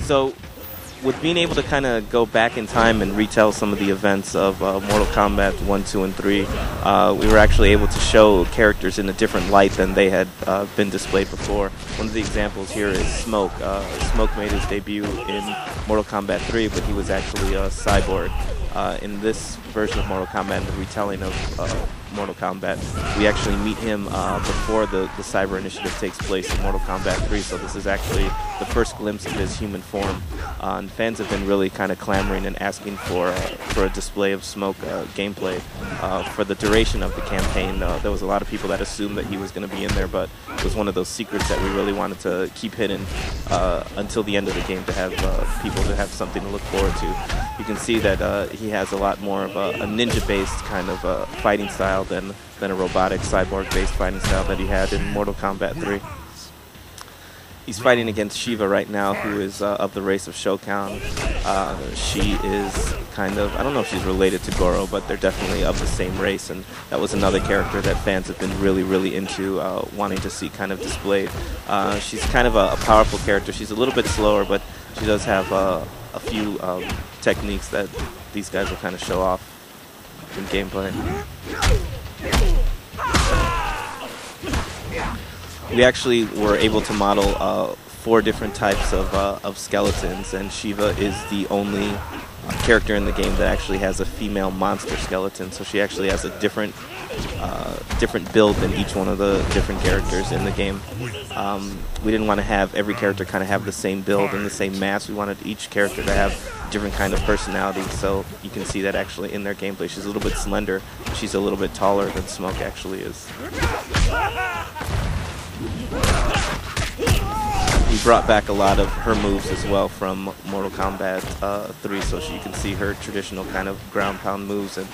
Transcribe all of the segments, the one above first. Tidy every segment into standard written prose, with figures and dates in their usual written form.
So, with being able to kind of go back in time and retell some of the events of Mortal Kombat 1, 2, and 3, we were actually able to show characters in a different light than they had been displayed before. One of the examples here is Smoke. Smoke made his debut in Mortal Kombat 3, but he was actually a cyborg. In this version of Mortal Kombat, the retelling of Mortal Kombat, we actually meet him before the Cyber Initiative takes place in Mortal Kombat 3, so this is actually the first glimpse of his human form. And fans have been really kind of clamoring and asking for a display of Smoke gameplay for the duration of the campaign. There was a lot of people that assumed that he was going to be in there, but it was one of those secrets that we really wanted to keep hidden until the end of the game to have people to have something to look forward to. You can see that he has a lot more of a ninja-based kind of fighting style than a robotic cyborg-based fighting style that he had in Mortal Kombat 3. He's fighting against Shiva right now, who is of the race of Shokan. She is kind of, I don't know if she's related to Goro, but they're definitely of the same race, and that was another character that fans have been really, really into wanting to see kind of displayed. She's kind of a powerful character. She's a little bit slower, but she does have a few techniques that these guys will kind of show off in gameplay. We actually were able to model 4 different types of skeletons, and Shiva is the only character in the game that actually has a female monster skeleton. So she actually has a different build than each one of the different characters in the game. We didn't want to have every character kind of have the same build and the same mass. We wanted each character to have different kind of personality, so you can see that actually in their gameplay. She's a little bit slender. She's a little bit taller than Smoke actually is. We brought back a lot of her moves as well from Mortal Kombat 3, so you can see her traditional kind of ground pound moves and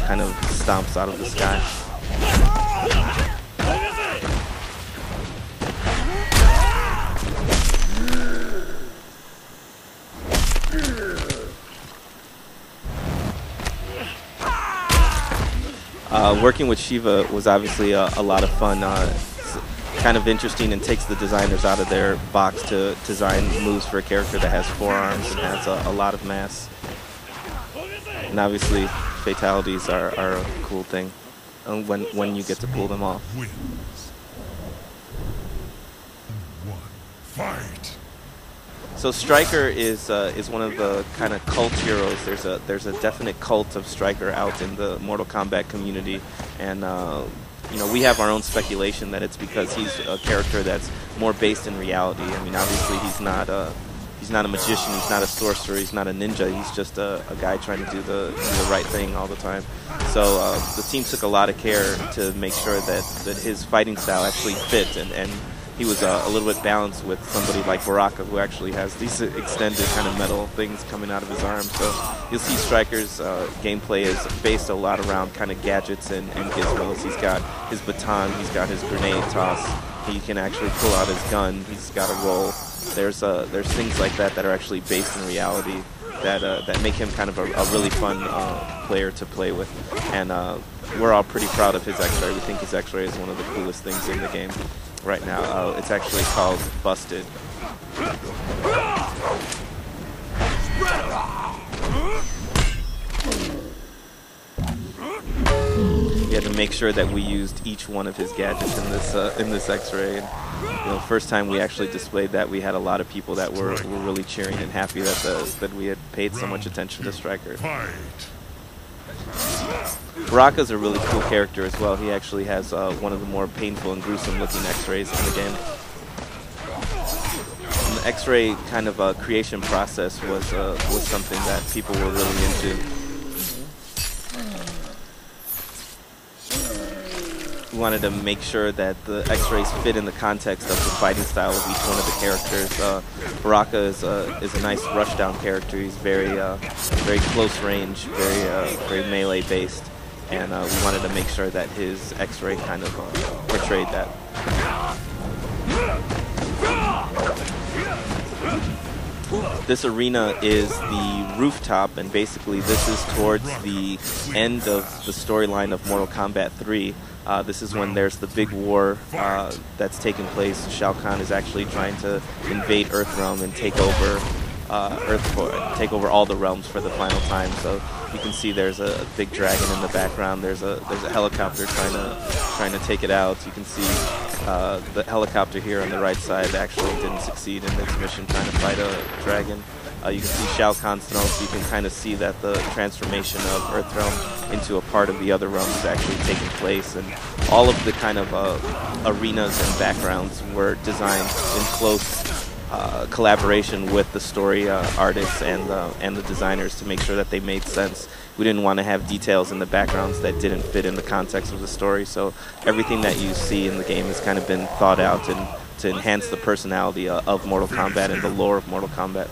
kind of stomps out of the sky. Working with Shiva was obviously a lot of fun. It's kind of interesting and takes the designers out of their box to design moves for a character that has 4 arms and has a lot of mass. And obviously, fatalities are a cool thing when you get to pull them off. Fight. So Stryker is one of the kind of cult heroes. There's a definite cult of Stryker out in the Mortal Kombat community, and you know, we have our own speculation that it's because he's a character that's more based in reality. I mean, obviously he's not a magician, he's not a sorcerer, he's not a ninja. He's just a guy trying to do the right thing all the time. So the team took a lot of care to make sure that his fighting style actually fit, and he was a little bit balanced with somebody like Baraka, who actually has these extended kind of metal things coming out of his arms. So you'll see Stryker's gameplay is based a lot around kind of gadgets and gizmos. He's got his baton, he's got his grenade toss, he can actually pull out his gun, he's got a roll. There's things like that are actually based in reality that make him kind of a really fun player to play with. And we're all pretty proud of his X-Ray. We think his X-Ray is one of the coolest things in the game right now. It's actually called Busted. We had to make sure that we used each one of his gadgets in this X-Ray. And, you know, first time we actually displayed that, we had a lot of people that were really cheering and happy that we had paid so much attention to Stryker. Baraka's a really cool character as well. He actually has one of the more painful and gruesome looking X-rays in the game. And the X-ray kind of creation process was something that people were really into. We wanted to make sure that the X-rays fit in the context of the fighting style of each one of the characters. Baraka is a nice rushdown character. He's very close range, very melee based, and we wanted to make sure that his X-ray kind of portrayed that. This arena is the rooftop, and basically this is towards the end of the storyline of Mortal Kombat 3. This is when there's the big war that's taking place. Shao Kahn is actually trying to invade Earthrealm and take over take over all the realms for the final time. So you can see there's a big dragon in the background. There's a helicopter trying to take it out. You can see the helicopter here on the right side actually didn't succeed in its mission trying to fight a dragon. You can see Shao Kahn's throne, so you can kind of see that the transformation of Earthrealm into a part of the other realm is actually taking place, and all of the kind of arenas and backgrounds were designed in close collaboration with the story artists and the designers to make sure that they made sense. We didn't want to have details in the backgrounds that didn't fit in the context of the story, so everything that you see in the game has kind of been thought out and to enhance the personality of Mortal Kombat and the lore of Mortal Kombat.